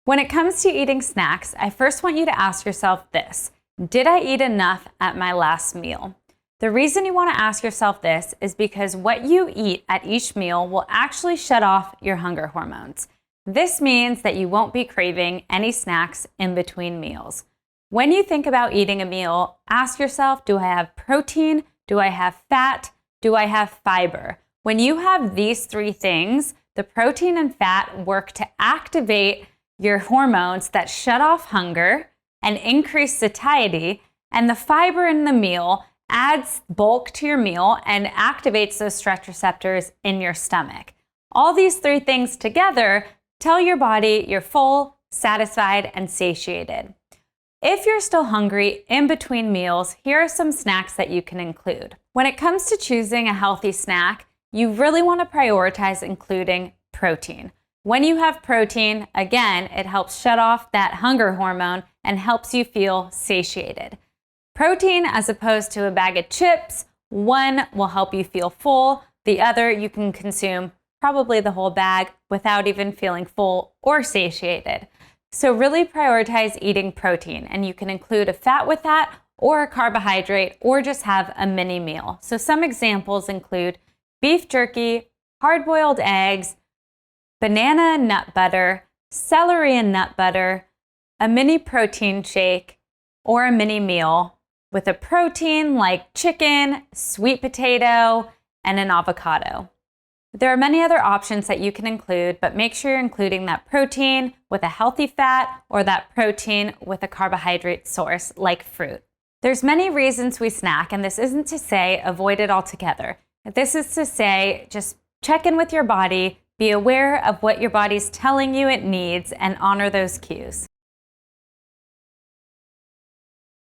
When it comes to eating snacks, I first want you to ask yourself this: did I eat enough at my last meal? The reason you want to ask yourself this is because what you eat at each meal will actually shut off your hunger hormones. This means that you won't be craving any snacks in between meals. When you think about eating a meal, ask yourself, do I have protein? Do I have fat? Do I have fiber? When you have these three things, the protein and fat work to activate your hormones that shut off hunger and increase satiety, and the fiber in the meal adds bulk to your meal and activates those stretch receptors in your stomach. All these three things together tell your body you're full, satisfied, and satiated. If you're still hungry in between meals, here are some snacks that you can include. When it comes to choosing a healthy snack, you really want to prioritize including protein. When you have protein, again, it helps shut off that hunger hormone and helps you feel satiated. Protein, as opposed to a bag of chips, one will help you feel full, the other you can consume probably the whole bag without even feeling full or satiated. So really prioritize eating protein, and you can include a fat with that or a carbohydrate or just have a mini meal. So some examples include beef jerky, hard-boiled eggs, banana and nut butter, celery and nut butter, a mini protein shake, or a mini meal with a protein like chicken, sweet potato, and an avocado. There are many other options that you can include, but make sure you're including that protein with a healthy fat or that protein with a carbohydrate source like fruit. There's many reasons we snack, and this isn't to say avoid it altogether. This is to say just check in with your body, be aware of what your body's telling you it needs, and honor those cues.